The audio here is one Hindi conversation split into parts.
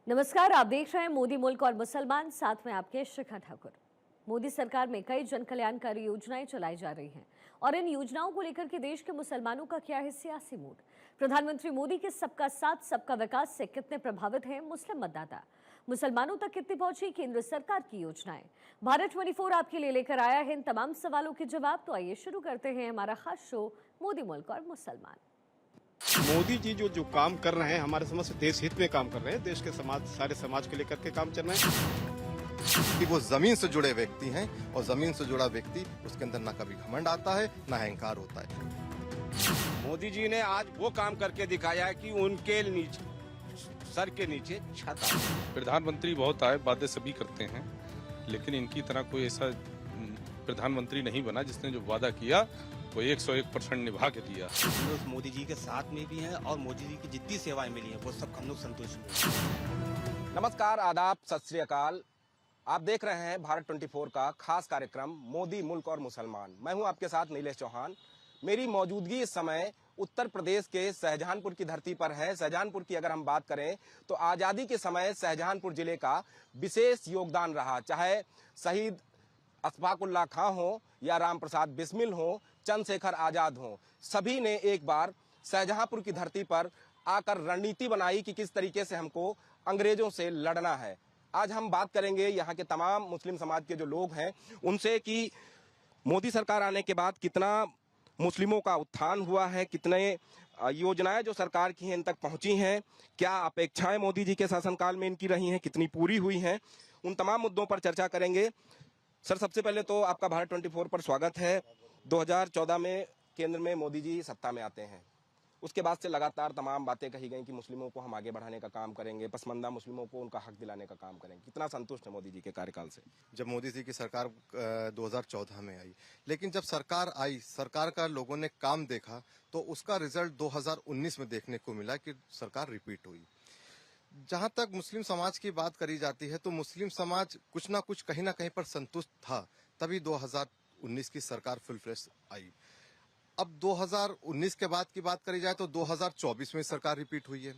नमस्कार, आप देख रहे हैं मोदी मुल्क और मुसलमान, साथ में आपके शिखा ठाकुर। मोदी सरकार में कई जन कल्याणकारी योजनाएं चलाई जा रही हैं और इन योजनाओं को लेकर के देश के मुसलमानों का क्या है सियासी मूड। प्रधानमंत्री मोदी के सबका साथ सबका विकास से कितने प्रभावित हैं मुस्लिम मतदाता, मुसलमानों तक कितनी पहुंची केंद्र सरकार की योजनाएं। भारत 24 आपके लिए लेकर आया है इन तमाम सवालों के जवाब। तो आइए शुरू करते हैं हमारा खास शो मोदी मुल्क और मुसलमान। मोदी जी जो काम कर रहे हैं, हमारे समझ से देश हित में काम कर रहे हैं। देश के समाज, सारे समाज को लेकर के काम चल रहे हैं कि वो जमीन से जुड़े व्यक्ति हैं और जमीन से जुड़ा व्यक्ति, उसके अंदर ना कभी घमंड आता है ना अहंकार होता है। मोदी जी ने आज वो काम करके दिखाया है कि उनके नीचे, सर के नीचे छत है। प्रधानमंत्री बहुत आए, बातें सभी करते हैं, लेकिन इनकी तरह कोई ऐसा प्रधानमंत्री नहीं बना जिसने जो वादा किया वो 101% निभा के दिया। हम लोग मोदी जी के साथ में भी हैं और मोदी जी की जितनी सेवाएं मिली हैं वो सब हम लोग संतुष्ट हैं। नमस्कार, आदाब, सत श्री अकाल। आप देख रहे हैं भारत 24 का खास कार्यक्रम मोदी मुल्क और मुसलमान। मैं हूं आपके साथ नीलेश चौहान। मेरी मौजूदगी इस समय उत्तर प्रदेश के शाहजहांपुर की धरती पर है। शाहजहांपुर की अगर हम बात करें तो आजादी के समय शाहजहांपुर जिले का विशेष योगदान रहा। चाहे शहीद अशफाकुल्लाह खां हो या राम प्रसाद बिस्मिल हो, चंद्रशेखर आजाद हो, सभी ने एक बार शाहजहांपुर की धरती पर आकर रणनीति बनाई कि किस तरीके से हमको अंग्रेजों से लड़ना है। आज हम बात करेंगे यहाँ के तमाम मुस्लिम समाज के जो लोग हैं उनसे कि मोदी सरकार आने के बाद कितना मुस्लिमों का उत्थान हुआ है, कितने योजनाएं जो सरकार की हैं इन तक पहुंची हैं, क्या अपेक्षाएं मोदी जी के शासनकाल में इनकी रही हैं, कितनी पूरी हुई हैं, उन तमाम मुद्दों पर चर्चा करेंगे। सर, सबसे पहले तो आपका भारत 24 पर स्वागत है। 2014 में केंद्र में मोदी जी सत्ता में आते हैं, उसके बाद से लगातार तमाम बातें कही गई कि मुस्लिमों को हम आगे बढ़ाने का काम करेंगे, पसमानदा मुस्लिमों को उनका हक दिलाने का काम करेंगे। कितना संतुष्ट है मोदी जी के कार्यकाल से? जब मोदी जी की सरकार 2014 में आई, लेकिन जब सरकार आई, सरकार का लोगों ने काम देखा तो उसका रिजल्ट 2019 में देखने को मिला कि सरकार रिपीट हुई। जहां तक मुस्लिम समाज की बात करी जाती है तो मुस्लिम समाज कुछ ना कुछ कहीं ना कहीं पर संतुष्ट था, तभी 2019 की सरकार फुल फ्लेश आई। अब 2019 के बाद की बात करी जाए तो 2024 में सरकार रिपीट हुई है,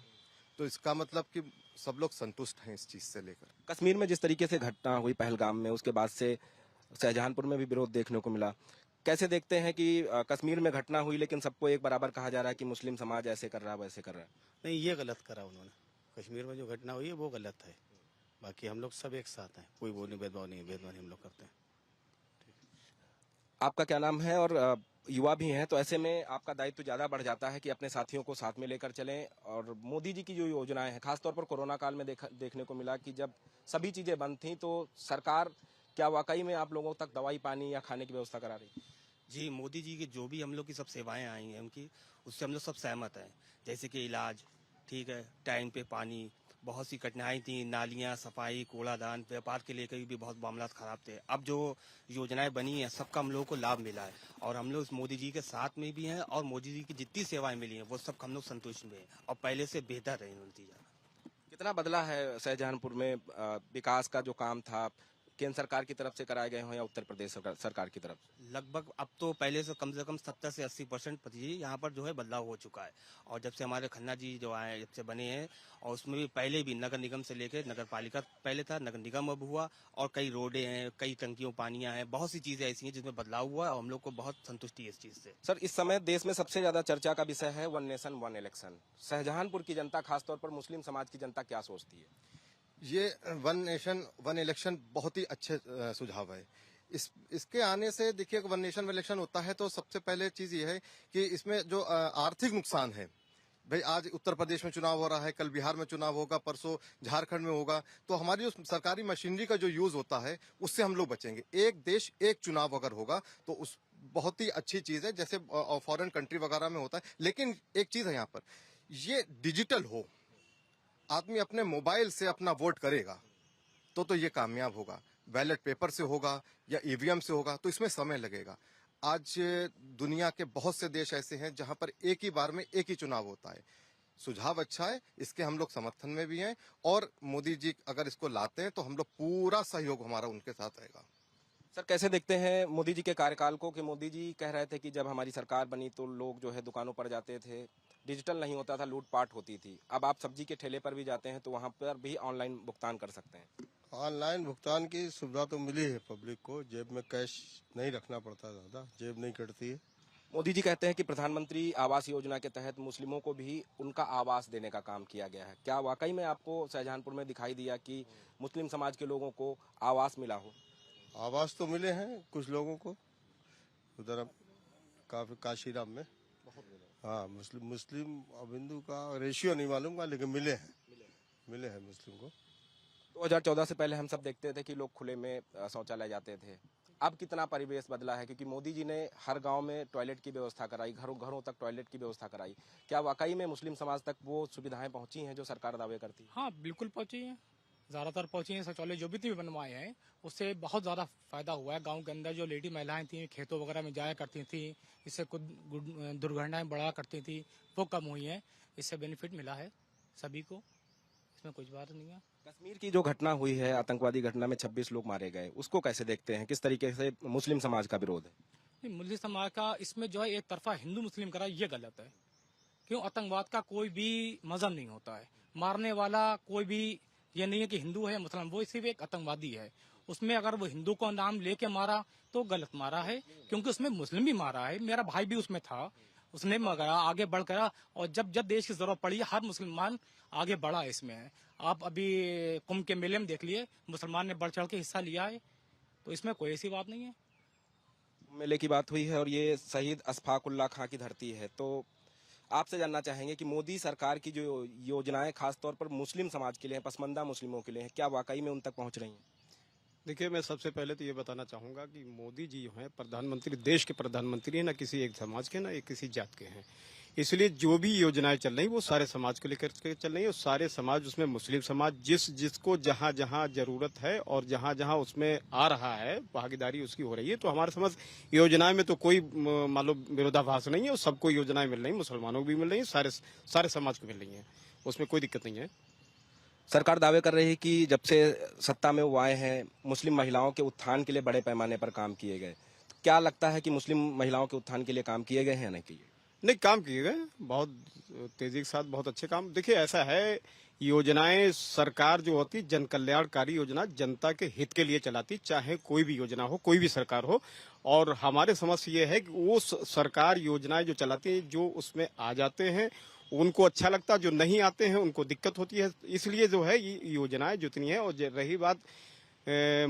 तो इसका मतलब कि सब लोग संतुष्ट हैं इस चीज से लेकर। कश्मीर में जिस तरीके से घटना हुई पहलगाम में, उसके बाद से शाहजहांपुर में भी विरोध देखने को मिला। कैसे देखते हैं कि कश्मीर में घटना हुई लेकिन सबको एक बराबर कहा जा रहा है कि मुस्लिम समाज ऐसे कर रहा है वैसे कर रहा है? नहीं, ये गलत करा उन्होंने। कश्मीर में जो घटना हुई है वो गलत है। बाकी हम लोग सब एक साथ हैं, कोई वो नहीं, भेदभाव नहीं हम लोग करते हैं। आपका क्या नाम है? और युवा भी हैं, तो ऐसे में आपका दायित्व ज्यादा बढ़ जाता है कि अपने साथियों को साथ में लेकर चलें। और मोदी जी की जो योजनाएं हैं, खासतौर पर कोरोना काल में देखने को मिला कि जब सभी चीजें बंद थी तो सरकार क्या वाकई में आप लोगों तक दवाई, पानी या खाने की व्यवस्था करा रही? जी, मोदी जी की जो भी हम लोग की सब सेवाएं आई हैं उनकी, उससे हम लोग सब सहमत हैं। जैसे कि इलाज, ठीक है, टाइम पे पानी, बहुत सी कठिनाई थी, नालियां, सफाई, कूड़ादान, व्यापार के लेकर भी बहुत मामला खराब थे। अब जो योजनाएं बनी हैं सबका हम लोगों को लाभ मिला है और हम लोग मोदी जी के साथ में भी हैं और मोदी जी की जितनी सेवाएं मिली हैं वो सब हम लोग संतुष्ट में हैं और पहले से बेहतर है नतीजा। कितना बदला है शाहजहांपुर में विकास का जो काम था, केंद्र सरकार की तरफ से कराए गए हों या उत्तर प्रदेश सरकार की तरफ से? लगभग अब तो पहले से कम 70 से 80% यहाँ पर जो है बदलाव हो चुका है। और जब से हमारे खन्ना जी जो आए, जब से बने हैं, और उसमें भी पहले भी नगर निगम से लेकर नगर पालिका पहले था, नगर निगम अब हुआ, और कई रोडें हैं, कई टंकियों पानियां हैं, बहुत सी चीजें ऐसी हैं जिसमें बदलाव हुआ है और हम लोग को बहुत संतुष्टि है इस चीज से। सर, इस समय देश में सबसे ज्यादा चर्चा का विषय है one nation one election. Shahjahanpur की जनता, खासतौर पर मुस्लिम समाज की जनता क्या सोचती है? ये वन नेशन वन इलेक्शन बहुत ही अच्छे सुझाव है। इसके आने से देखिए, वन नेशन वन इलेक्शन होता है तो सबसे पहले चीज ये है कि इसमें जो आर्थिक नुकसान है, भाई आज उत्तर प्रदेश में चुनाव हो रहा है, कल बिहार में चुनाव होगा, परसों झारखंड में होगा, तो हमारी जो सरकारी मशीनरी का जो यूज होता है उससे हम लोग बचेंगे। एक देश एक चुनाव अगर होगा तो उस बहुत ही अच्छी चीज है, जैसे फॉरेन कंट्री वगैरह में होता है। लेकिन एक चीज है यहाँ पर, ये डिजिटल हो, आदमी अपने मोबाइल से अपना वोट करेगा तो ये कामयाब होगा। बैलेट पेपर से होगा या ईवीएम से होगा तो इसमें समय लगेगा। आज दुनिया के बहुत से देश ऐसे हैं जहां पर एक ही बार में एक ही चुनाव होता है। सुझाव अच्छा है, इसके हम लोग समर्थन में भी हैं और मोदी जी अगर इसको लाते हैं तो हम लोग पूरा सहयोग हमारा उनके साथ रहेगा। सर, कैसे देखते हैं मोदी जी के कार्यकाल को कि मोदी जी कह रहे थे कि जब हमारी सरकार बनी तो लोग जो है दुकानों पर जाते थे, डिजिटल नहीं होता था, लूटपाट होती थी। अब आप सब्जी के ठेले पर भी जाते हैं तो वहाँ पर भी ऑनलाइन भुगतान कर सकते हैं। ऑनलाइन भुगतान की सुविधा तो मिली है पब्लिक को, जेब में कैश नहीं रखना पड़ता, ज़्यादा जेब नहीं कटती है। मोदी जी कहते हैं कि प्रधानमंत्री आवास योजना के तहत मुस्लिमों को भी उनका आवास देने का काम किया गया है। क्या वाकई में आपको शाहजहांपुर में दिखाई दिया कि मुस्लिम समाज के लोगों को आवास मिला हो? आवास तो मिले हैं कुछ लोगों को, उधर काफी काशीराम में। हाँ, मुस्लिम अब हिंदू का रेशियो नहीं मालूम का, लेकिन मिले हैं मुस्लिम को। 2014 से पहले हम सब देखते थे कि लोग खुले में शौचालय जाते थे। अब कितना परिवेश बदला है, क्योंकि मोदी जी ने हर गांव में टॉयलेट की व्यवस्था कराई, घरों घरों तक टॉयलेट की व्यवस्था कराई। क्या वाकई में मुस्लिम समाज तक वो सुविधाएं पहुंची हैं जो सरकार दावे करती है? हाँ, बिल्कुल पहुंची है, ज़्यादातर पहुंची हैं। शौचालय जो भी बनवाए हैं उससे बहुत ज़्यादा फायदा हुआ है। गांव के अंदर जो लेडी महिलाएं थी, खेतों वगैरह में जाया करती थी, इससे कुछ दुर्घटनाएं बढ़ा करती थी, वो कम हुई हैं। इससे बेनिफिट मिला है सभी को, इसमें कुछ बात नहीं है। कश्मीर की जो घटना हुई है, आतंकवादी घटना में 26 लोग मारे गए, उसको कैसे देखते हैं? किस तरीके से मुस्लिम समाज का विरोध है? नहीं, मुस्लिम समाज का इसमें जो है एक तरफा हिंदू मुस्लिम करा, ये गलत है। क्यों? आतंकवाद का कोई भी मजहब नहीं होता है। मारने वाला कोई भी ये नहीं है कि हिंदू है या मुसलमान, वो सिर्फ एक आतंकवादी है। उसमें अगर वो हिंदू को नाम लेके मारा तो गलत मारा है, क्योंकि उसमें मुस्लिम भी मारा है। मेरा भाई भी उसमें था, उसने मगरा आगे बढ़ कर, और जब जब देश की जरूरत पड़ी हर मुसलमान आगे बढ़ा इसमें है। आप अभी कुंभ के मेले में देख लिए, मुसलमान ने बढ़ चढ़ के हिस्सा लिया है, तो इसमें कोई ऐसी बात नहीं है। मेले की बात हुई है और ये शहीद अशफाकुल्लाह खां की धरती है, तो आपसे जानना चाहेंगे कि मोदी सरकार की जो योजनाएं खासतौर पर मुस्लिम समाज के लिए हैं, पसमानदा मुस्लिमों के लिए हैं, क्या वाकई में उन तक पहुंच रही हैं? देखिए, मैं सबसे पहले तो ये बताना चाहूंगा कि मोदी जी जो हैं प्रधानमंत्री, देश के प्रधानमंत्री हैं, ना किसी एक समाज के ना एक किसी जात के हैं। इसलिए जो भी योजनाएं चल रही वो सारे समाज को लेकर के चल रही है, और सारे समाज, उसमें मुस्लिम समाज जिसको जहां जहां जरूरत है और जहां जहां उसमें आ रहा है भागीदारी उसकी हो रही है। तो हमारे समाज योजनाएं में तो कोई मालूम विरोधाभास नहीं है, और सबको योजनाएं मिल रही है, मुसलमानों को भी मिल रही है, सारे समाज को मिल रही है, उसमें कोई दिक्कत नहीं है। सरकार दावे कर रही है कि जब से सत्ता में वो आए हैं, मुस्लिम महिलाओं के उत्थान के लिए बड़े पैमाने पर काम किए गए। क्या लगता है कि मुस्लिम महिलाओं के उत्थान के लिए काम किए गए हैं या नहीं किए? नहीं, काम किए गए, बहुत तेजी के साथ बहुत अच्छे काम। देखिए, ऐसा है, योजनाएं सरकार जो होती जन कल्याणकारी योजना जनता के हित के लिए चलाती, चाहे कोई भी योजना हो, कोई भी सरकार हो। और हमारे समझ से ये है कि वो सरकार योजनाएं जो चलाती है, जो उसमें आ जाते हैं उनको अच्छा लगता, जो नहीं आते हैं उनको दिक्कत होती है। इसलिए जो है ये योजनाएं जितनी है, और रही बात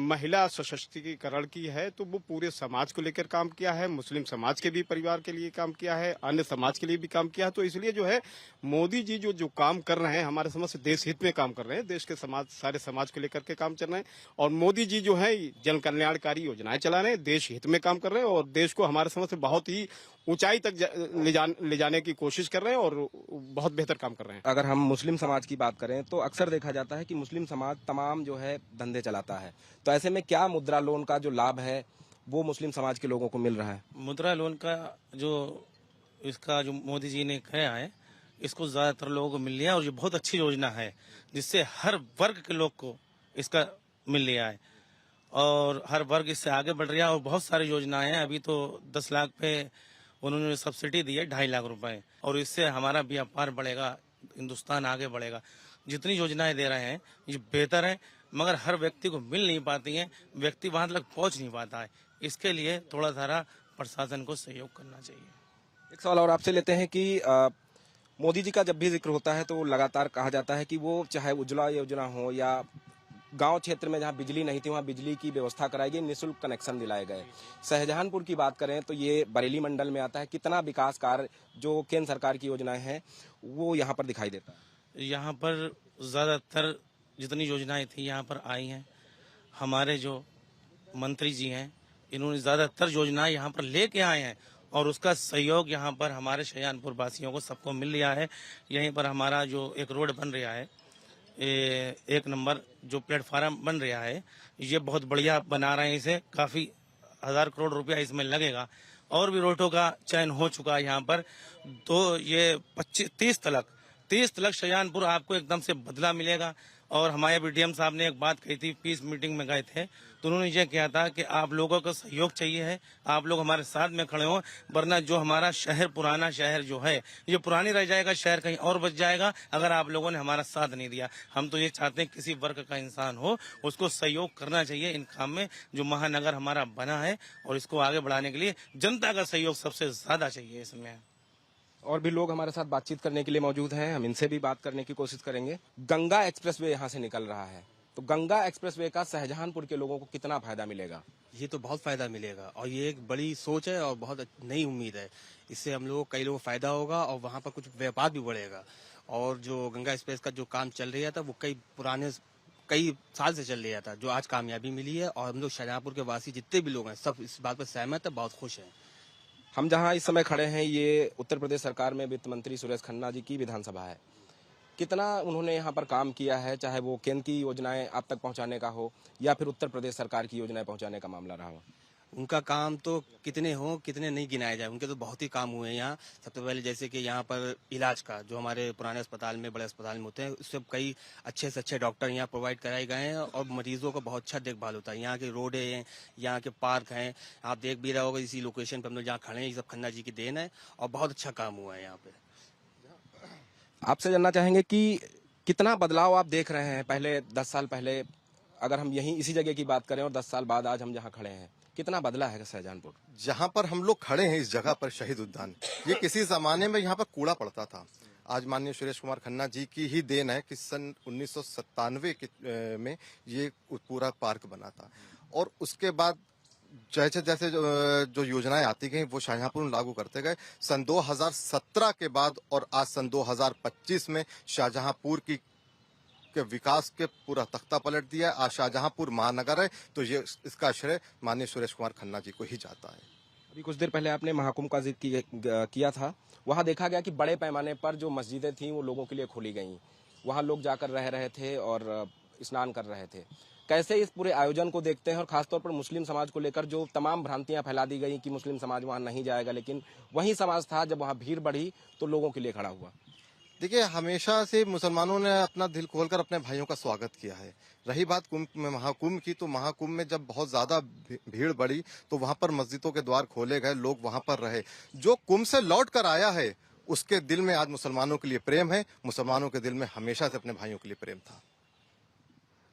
महिला सशक्तिकरण की है, तो वो पूरे समाज को लेकर काम किया है, मुस्लिम समाज के भी परिवार के लिए काम किया है, अन्य समाज के लिए भी काम किया है। तो इसलिए जो है मोदी जी जो काम कर रहे हैं, हमारे समझ से देश हित में काम कर रहे हैं, देश के समाज, सारे समाज को लेकर के काम चल रहे हैं। और मोदी जी जो है जन कल्याणकारी योजनाएं चला रहे हैं, देश हित में काम कर रहे हैं, और देश को हमारे समझ से बहुत ही ऊंचाई तक ले जाने की कोशिश कर रहे हैं, और बहुत बेहतर काम कर रहे हैं। अगर हम मुस्लिम समाज की बात करें तो अक्सर देखा जाता है कि मुस्लिम समाज तमाम जो है धंधे चलाता है, तो ऐसे में क्या मुद्रा लोन का जो लाभ है वो मुस्लिम समाज के लोगों को मिल रहा है? मुद्रा लोन का जो इसका जो मोदी जी ने किया है, इसको ज्यादातर लोगों को मिल लिया, और ये बहुत अच्छी योजना है जिससे हर वर्ग के लोग को इसका मिल लिया है, और हर वर्ग इससे आगे बढ़ रहा है। और बहुत सारी योजनाएं हैं, अभी तो 10 लाख पे उन्होंने सब्सिडी दी है, 2.5 लाख रुपए, और इससे हमारा व्यापार बढ़ेगा, हिंदुस्तान आगे बढ़ेगा। जितनी योजनाएं दे रहे हैं ये बेहतर है, मगर हर व्यक्ति को मिल नहीं पाती हैं, व्यक्ति वहां तक पहुंच नहीं पाता है। इसके लिए थोड़ा सारा प्रशासन को सहयोग करना चाहिए। एक सवाल और आपसे लेते हैं कि मोदी जी का जब भी जिक्र होता है तो लगातार कहा जाता है कि वो चाहे उज्ज्वला योजना हो या गांव क्षेत्र में जहां बिजली नहीं थी वहां बिजली की व्यवस्था कराई गई, निःशुल्क कनेक्शन दिलाए गए। शाहजहांपुर की बात करें तो ये बरेली मंडल में आता है। कितना विकास कार्य जो केंद्र सरकार की योजनाएं हैं वो यहाँ पर दिखाई देता है? यहाँ पर ज्यादातर जितनी योजनाएं थी यहाँ पर आई हैं। हमारे जो मंत्री जी हैं इन्होंने ज्यादातर योजनाएं यहाँ पर लेके आए हैं, और उसका सहयोग यहाँ पर हमारे शाहजहांपुर वासियों को सबको मिल रहा है। यहीं पर हमारा जो एक रोड बन रहा है, एक नंबर जो प्लेटफार्म बन रहा है, ये बहुत बढ़िया बना रहे हैं। इसे काफी 1000 करोड़ रुपया इसमें लगेगा, और भी रोडों का चयन हो चुका है यहाँ पर। तो ये 30 तलक शाहजहांपुर आपको एकदम से बदला मिलेगा। और हमारे बीडीएम साहब ने एक बात कही थी, पीस मीटिंग में गए थे, तो उन्होंने ये किया था कि आप लोगों का सहयोग चाहिए है, आप लोग हमारे साथ में खड़े हों, वरना जो हमारा शहर, पुराना शहर जो है, ये पुरानी रह जाएगा, शहर कहीं और बच जाएगा अगर आप लोगों ने हमारा साथ नहीं दिया। हम तो ये चाहते हैं किसी वर्ग का इंसान हो उसको सहयोग करना चाहिए इन काम में। जो महानगर हमारा बना है और इसको आगे बढ़ाने के लिए जनता का सहयोग सबसे ज्यादा चाहिए इसमें। और भी लोग हमारे साथ बातचीत करने के लिए मौजूद हैं, हम इनसे भी बात करने की कोशिश करेंगे। गंगा एक्सप्रेसवे यहाँ से निकल रहा है, तो गंगा एक्सप्रेसवे का शाहजहांपुर के लोगों को कितना फायदा मिलेगा? ये तो बहुत फायदा मिलेगा और ये एक बड़ी सोच है और बहुत नई उम्मीद है। इससे हम लोग कई लोगों को फायदा होगा और वहाँ पर कुछ व्यापार भी बढ़ेगा। और जो गंगा एक्सप्रेस का जो काम चल रहा था वो कई साल से चल रहा था, जो आज कामयाबी मिली है। और हम लोग शाहजहांपुर के वासी जितने भी लोग हैं सब इस बात पर सहमत है, बहुत खुश हैं। हम जहां इस समय खड़े हैं ये उत्तर प्रदेश सरकार में वित्त मंत्री सुरेश खन्ना जी की विधानसभा है। कितना उन्होंने यहाँ पर काम किया है, चाहे वो केंद्र की योजनाएं आप तक पहुंचाने का हो या फिर उत्तर प्रदेश सरकार की योजनाएं पहुंचाने का मामला रहा हो। उनका काम तो कितने हो कितने नहीं गिनाए जाए, उनके तो बहुत ही काम हुए हैं यहाँ। सबसे पहले जैसे कि यहाँ पर इलाज का जो हमारे पुराने अस्पताल में, बड़े अस्पताल में होते हैं, उससे कई अच्छे से अच्छे डॉक्टर यहाँ प्रोवाइड कराए गए हैं और मरीजों का बहुत अच्छा देखभाल होता है। यहाँ के रोड हैं, यहाँ के पार्क हैं, आप देख भी रहे होगा इसी लोकेशन पर हम लोग जहाँ खड़े हैं, ये सब खन्ना जी की देन है और बहुत अच्छा काम हुआ है यहाँ पे। आपसे जानना चाहेंगे कि कितना बदलाव आप देख रहे हैं? पहले 10 साल पहले अगर हम यहीं इसी जगह की बात करें और 10 साल बाद आज हम जहाँ खड़े हैं, कितना बदला है शाहजहांपुर? जहाँ पर हम लोग खड़े हैं इस जगह पर शहीद उद्यान, ये किसी जमाने में यहाँ पर कूड़ा पड़ता था। आज माननीय सुरेश कुमार खन्ना जी की ही देन है कि सन 1997 में ये पूरा पार्क बना था। और उसके बाद जैसे जैसे जो योजनाएं आती गई वो शाहजहांपुर में लागू करते गए। सन 2017 के बाद और आज सन 2025 में शाहजहांपुर के विकास के पूरा तख्ता पलट दिया। आज शाहजहांपुर महानगर है, तो ये इसका श्रेय माननीय सुरेश कुमार खन्ना जी को ही जाता है। अभी कुछ देर पहले आपने महाकुंभ का जिक्र किया था, वहां देखा गया कि बड़े पैमाने पर जो मस्जिदें थीं वो लोगों के लिए खोली गई, वहां लोग जाकर रह रहे थे और स्नान कर रहे थे। कैसे इस पूरे आयोजन को देखते हैं और खासतौर पर मुस्लिम समाज को लेकर जो तमाम भ्रांतियां फैला दी गई कि मुस्लिम समाज वहां नहीं जाएगा, लेकिन वही समाज था जब वहां भीड़ बढ़ी तो लोगों के लिए खड़ा हुआ। देखिए, हमेशा से मुसलमानों ने अपना दिल खोलकर अपने भाइयों का स्वागत किया है। रही बात महाकुंभ की, तो महाकुंभ में जब बहुत ज्यादा भीड़ बढ़ी तो वहां पर मस्जिदों के द्वार खोले गए, लोग वहां पर रहे। जो कुंभ से लौट कर आया है उसके दिल में आज मुसलमानों के लिए प्रेम है, मुसलमानों के दिल में हमेशा से अपने भाइयों के लिए प्रेम था।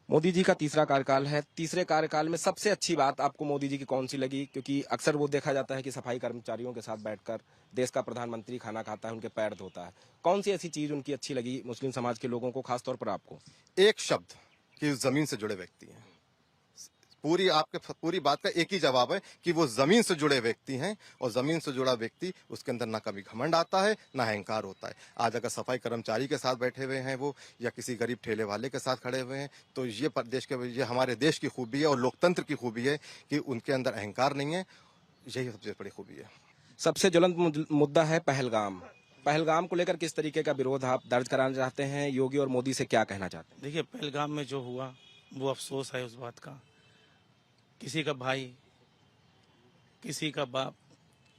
मोदी जी का तीसरा कार्यकाल है, तीसरे कार्यकाल में सबसे अच्छी बात आपको मोदी जी की कौन सी लगी? क्योंकि अक्सर वो देखा जाता है कि सफाई कर्मचारियों के साथ बैठकर देश का प्रधानमंत्री खाना खाता है, उनके पैर धोता है। कौन सी ऐसी चीज उनकी अच्छी लगी मुस्लिम समाज के लोगों को, खासतौर पर आपको? एक शब्द कि जमीन से जुड़े व्यक्ति हैं। पूरी बात का एक ही जवाब है कि वो जमीन से जुड़े व्यक्ति हैं, और जमीन से जुड़ा व्यक्ति उसके अंदर ना कभी घमंड आता है ना अहंकार होता है। आज अगर सफाई कर्मचारी के साथ बैठे हुए हैं वो, या किसी गरीब ठेले वाले के साथ खड़े हुए हैं, तो ये हमारे देश की खूबी है और लोकतंत्र की खूबी है कि उनके अंदर अहंकार नहीं है। यही सबसे बड़ी खूबी है। सबसे ज्वलंत मुद्दा है पहलगाम। पहलगाम को लेकर किस तरीके का विरोध आप दर्ज कराना चाहते हैं? योगी और मोदी से क्या कहना चाहते हैं? देखिए, पहलगाम में जो हुआ वो अफसोस है उस बात का। किसी का भाई, किसी का बाप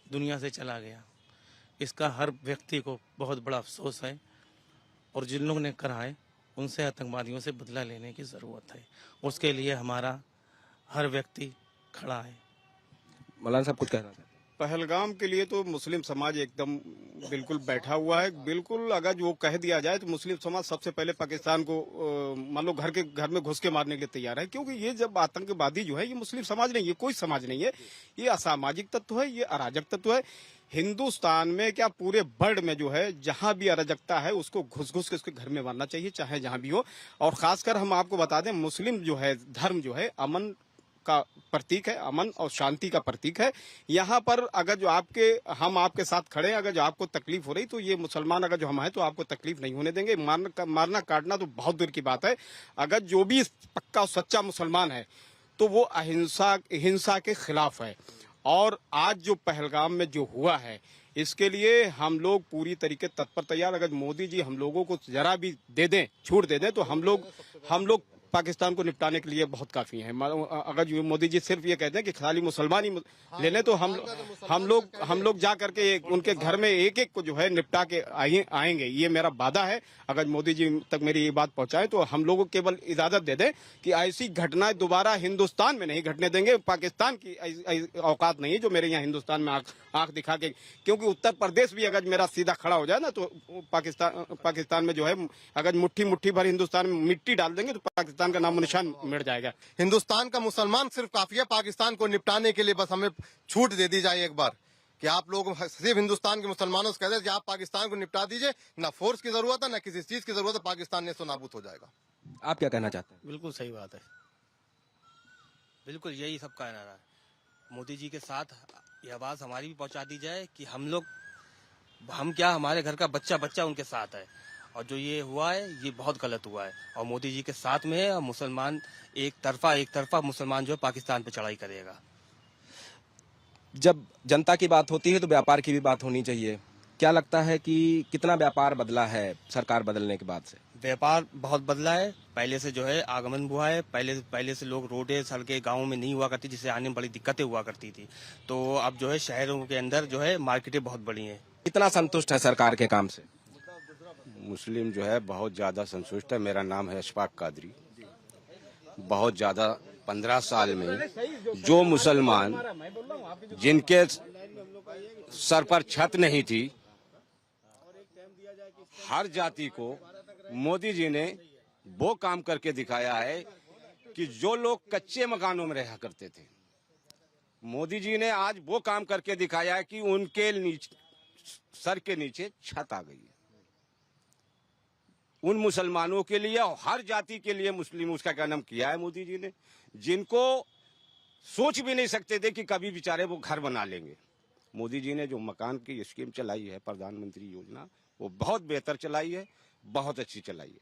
दुनिया से चला गया, इसका हर व्यक्ति को बहुत बड़ा अफसोस है। और जिन लोगों ने करा है उनसे आतंकवादियों से बदला लेने की ज़रूरत है। उसके लिए हमारा हर व्यक्ति खड़ा है। मौलाना साहब कुछ कहना चाहते हैं? पहलगाम के लिए तो मुस्लिम समाज एकदम बिल्कुल बैठा हुआ है। बिल्कुल अगर जो कह दिया जाए तो मुस्लिम समाज सबसे पहले पाकिस्तान को मान लो घर में घुस के मारने के लिए तैयार है, क्योंकि ये जब आतंकवादी जो है ये मुस्लिम समाज नहीं, ये कोई समाज नहीं है, ये असामाजिक तत्व है, ये अराजक तत्व है। हिंदुस्तान में क्या पूरे वर्ल्ड में जो है जहां भी अराजकता है उसको घुस के उसके घर में मारना चाहिए, चाहे जहां भी हो। और खासकर हम आपको बता दें, मुस्लिम जो है धर्म जो है अमन का प्रतीक है, अमन और शांति का प्रतीक है। यहाँ पर अगर जो हम आपके साथ खड़े हैं, अगर जो आपको तकलीफ हो रही तो ये मुसलमान अगर जो हम हैं तो आपको तकलीफ नहीं होने देंगे। मारना काटना तो बहुत दूर की बात है। अगर जो भी पक्का और सच्चा मुसलमान है तो वो हिंसा के खिलाफ है। और आज जो पहलगाम में जो हुआ है इसके लिए हम लोग पूरी तरीके तत्पर तैयार। अगर मोदी जी हम लोगों को जरा भी दे दें, छूट दे दें, तो हम लोग पाकिस्तान को निपटाने के लिए बहुत काफी है। अगर जो मोदी जी सिर्फ ये कहते हैं कि खाली मुसलमान ही ले लें, तो हम लोग जा करके उनके घर में एक एक को जो है निपटा के आएंगे। ये मेरा वादा है। अगर मोदी जी तक मेरी ये बात पहुंचाए तो हम लोगों को केवल इजाजत दे दें कि ऐसी घटनाएं दोबारा हिंदुस्तान में नहीं घटने देंगे। पाकिस्तान की औकात नहीं है जो मेरे यहाँ हिंदुस्तान में आंख दिखा के, क्योंकि उत्तर प्रदेश भी अगर मेरा सीधा खड़ा हो जाए ना तो पाकिस्तान में जो है अगर मुट्ठी भर हिंदुस्तान में मिट्टी डाल देंगे तो पाकिस्तान का नामो निशान मिट जाएगा। हिंदुस्तान का मुसलमान सिर्फ काफी है, पाकिस्तान को निपटाने के लिए बस हमें छूट दे दी जाए एक बार कि आप लोग सिर्फ हिंदुस्तान के मुसलमानों से कहते हैं कि आप पाकिस्तान को निपटा दीजिए, ना फोर्स की जरूरत है ना किसी चीज की जरूरत है, पाकिस्तान नेस्तो नाबूद हो जाएगा। आप क्या कहना चाहते हैं? बिल्कुल सही बात है, बिल्कुल यही सब कहना रहा है। मोदी जी के साथ ये आवाज हमारी भी पहुंचा दी जाए कि हम क्या, हमारे घर का बच्चा उनके साथ है, और जो ये हुआ है ये बहुत गलत हुआ है, और मोदी जी के साथ में है। और मुसलमान एक तरफा मुसलमान जो है पाकिस्तान पे चढ़ाई करेगा। जब जनता की बात होती है तो व्यापार की भी बात होनी चाहिए। क्या लगता है कि कितना व्यापार बदला है सरकार बदलने के बाद से? व्यापार बहुत बदला है, पहले से जो है आगमन हुआ है। पहले से लोग रोडें सड़कें गाँव में नहीं हुआ करती, जिससे आने में बड़ी दिक्कतें हुआ करती थी। तो अब जो है शहरों के अंदर जो है मार्केटें बहुत बड़ी हैं। कितना संतुष्ट है सरकार के काम से? मुस्लिम जो है बहुत ज्यादा संतुष्ट है। मेरा नाम है अशफाक कादरी। बहुत ज्यादा 15 साल में जो मुसलमान जिनके सर पर छत नहीं थी, हर जाति को मोदी जी ने वो काम करके दिखाया है कि जो लोग कच्चे मकानों में रहा करते थे, मोदी जी ने आज वो काम करके दिखाया है कि उनके नीचे सर के नीचे छत आ गई है। उन मुसलमानों के लिए और हर जाति के लिए मुस्लिम उसका क्या नाम किया है मोदी जी ने, जिनको सोच भी नहीं सकते थे कि कभी बेचारे वो घर बना लेंगे। मोदी जी ने जो मकान की स्कीम चलाई है, प्रधानमंत्री योजना, वो बहुत बेहतर चलाई है, बहुत अच्छी चलाई है।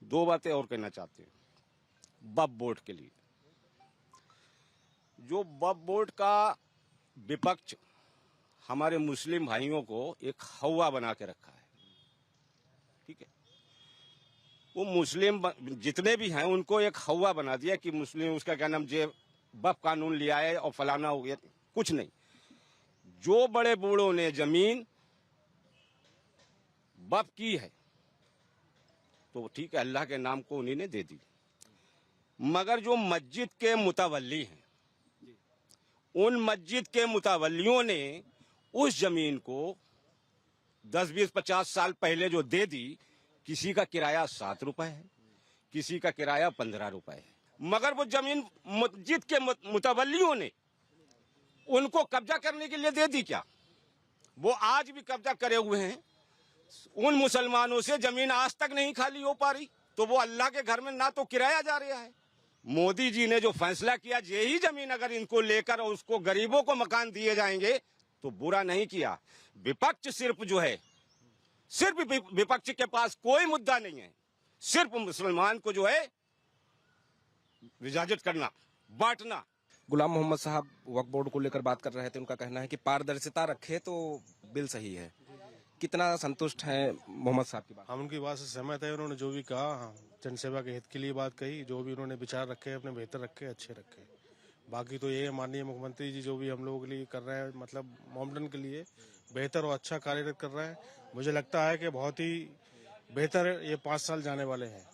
दो बातें और कहना चाहते हैं वक्फ बोर्ड के लिए। जो वक्फ बोर्ड का विपक्ष हमारे मुस्लिम भाइयों को एक हवा बना के रखा है, ठीक है, वो मुस्लिम जितने भी हैं उनको एक हवा बना दिया कि मुस्लिम उसका क्या नाम जे वक्फ कानून लिया है और फलाना हो गया। कुछ नहीं, जो बड़े बूढ़ों ने जमीन वक्फ की है तो ठीक है, अल्लाह के नाम को उन्हीं ने दे दी। मगर जो मस्जिद के मुतवल्ली हैं, उन मस्जिद के मुतवल्लियों ने उस जमीन को 10, 20, 50 साल पहले जो दे दी, किसी का किराया 7 रुपए है, किसी का किराया 15 रुपए है। मगर वो जमीन मस्जिद के मुतवल्लियों ने उनको कब्जा करने के लिए दे दी क्या? वो आज भी कब्जा करे हुए हैं। उन मुसलमानों से जमीन आज तक नहीं खाली हो पा रही, तो वो अल्लाह के घर में ना तो किराया जा रहा है। मोदी जी ने जो फैसला किया, यही जमीन अगर इनको लेकर और उसको गरीबों को मकान दिए जाएंगे तो बुरा नहीं किया। विपक्ष सिर्फ जो है, सिर्फ विपक्ष के पास कोई मुद्दा नहीं है, सिर्फ मुसलमान को जो है विभाजित करना, बांटना। गुलाम मोहम्मद साहब वक्फ बोर्ड को लेकर बात कर रहे थे। उनका कहना है कि पारदर्शिता रखे तो बिल सही है। कितना संतुष्ट हैं मोहम्मद साहब की बात? हम उनकी बात से सहमत है। उन्होंने जो भी कहा जनसेवा के हित के लिए बात कही, जो भी उन्होंने विचार रखे अपने बेहतर रखे, अच्छे रखे। बाकी तो ये है माननीय मुख्यमंत्री जी जो भी हम लोगों के लिए कर रहे हैं, मतलब मोमडन के लिए बेहतर और अच्छा कार्यरत कर रहे हैं। मुझे लगता है कि बहुत ही बेहतर ये 5 साल जाने वाले हैं।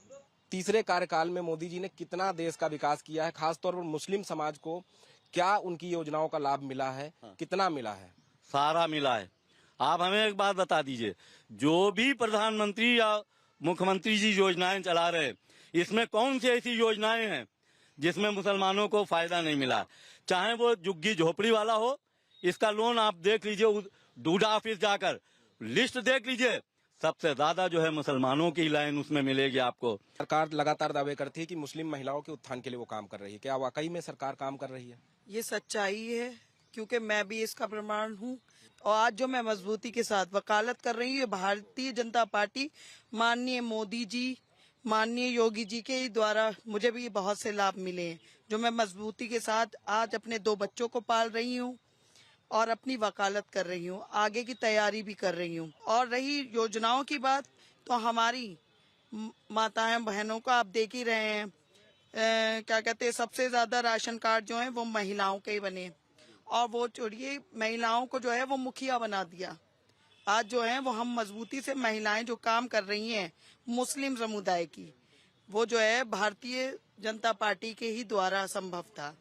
तीसरे कार्यकाल में मोदी जी ने कितना देश का विकास किया है, खासतौर पर मुस्लिम समाज को क्या उनकी योजनाओं का लाभ मिला है, कितना मिला है? सारा मिला है। आप हमें एक बात बता दीजिए, जो भी प्रधानमंत्री या मुख्यमंत्री जी योजनाएं चला रहे, इसमें कौन सी ऐसी योजनाएं हैं जिसमें मुसलमानों को फायदा नहीं मिला? चाहे वो झुग्गी झोपड़ी वाला हो, इसका लोन आप देख लीजिए, डूडा ऑफिस जाकर लिस्ट देख लीजिए, सबसे ज्यादा जो है मुसलमानों की लाइन उसमें मिलेगी आपको। सरकार लगातार दावे करती है कि मुस्लिम महिलाओं के उत्थान के लिए वो काम कर रही है। क्या वाकई में सरकार काम कर रही है? ये सच्चाई है, क्योंकि मैं भी इसका प्रमाण हूँ। और आज जो मैं मजबूती के साथ वकालत कर रही हूँ, भारतीय जनता पार्टी, माननीय मोदी जी, माननीय योगी जी के द्वारा मुझे भी बहुत से लाभ मिले हैं, जो मैं मजबूती के साथ आज अपने 2 बच्चों को पाल रही हूँ और अपनी वकालत कर रही हूँ, आगे की तैयारी भी कर रही हूँ। और रही योजनाओं की बात, तो हमारी माताएं बहनों का आप देख ही रहे हैं, क्या कहते हैं, सबसे ज्यादा राशन कार्ड जो है वो महिलाओं के ही बने, और वो छोड़िए महिलाओं को जो है वो मुखिया बना दिया। आज जो है वो हम मजबूती से महिलाएं जो काम कर रही हैं मुस्लिम समुदाय की, वो जो है भारतीय जनता पार्टी के ही द्वारा संभव था।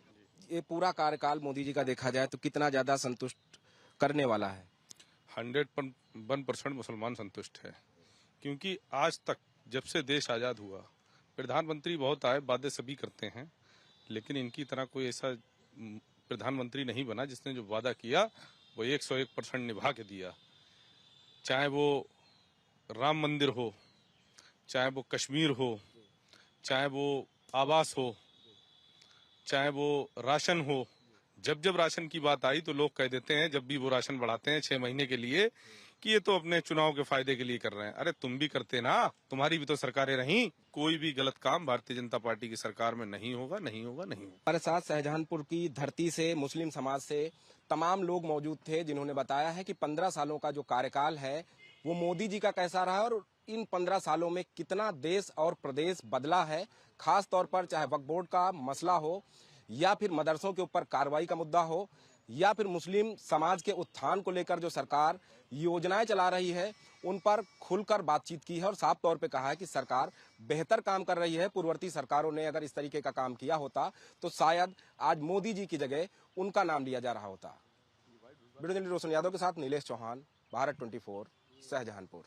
ये पूरा कार्यकाल मोदी जी का देखा जाए तो कितना ज्यादा संतुष्ट करने वाला है? 101% मुसलमान संतुष्ट है, क्योंकि आज तक जब से देश आजाद हुआ प्रधानमंत्री बहुत आए, वादे सभी करते हैं, लेकिन इनकी तरह कोई ऐसा प्रधानमंत्री नहीं बना जिसने जो वादा किया वो 101% निभा के दिया। चाहे वो राम मंदिर हो, चाहे वो कश्मीर हो, चाहे वो आवास हो, चाहे वो राशन हो। जब जब राशन की बात आई तो लोग कह देते हैं, जब भी वो राशन बढ़ाते हैं 6 महीने के लिए, कि ये तो अपने चुनाव के फायदे के लिए कर रहे हैं। अरे तुम भी करते ना, तुम्हारी भी तो सरकारें रहीं। कोई भी गलत काम भारतीय जनता पार्टी की सरकार में नहीं होगा, नहीं होगा, नहीं होगा। हमारे साथ शाहजहांपुर की धरती से, मुस्लिम समाज से तमाम लोग मौजूद थे जिन्होंने बताया है कि 15 सालों का जो कार्यकाल है वो मोदी जी का कैसा रहा और इन 15 सालों में कितना देश और प्रदेश बदला है। खास तौर पर चाहे वक्फ बोर्ड का मसला हो, या फिर मदरसों के ऊपर कार्रवाई का मुद्दा हो, या फिर मुस्लिम समाज के उत्थान को लेकर जो सरकार योजनाएं चला रही है, उन पर खुलकर बातचीत की है और साफ तौर पे कहा है कि सरकार बेहतर काम कर रही है। पूर्ववर्ती सरकारों ने अगर इस तरीके का काम किया होता तो शायद आज मोदी जी की जगह उनका नाम लिया जा रहा होता। वीडियो जर्नलिस्ट रोशन यादव के साथ नीलेश चौहान, भारत 24, शाहजहांपुर।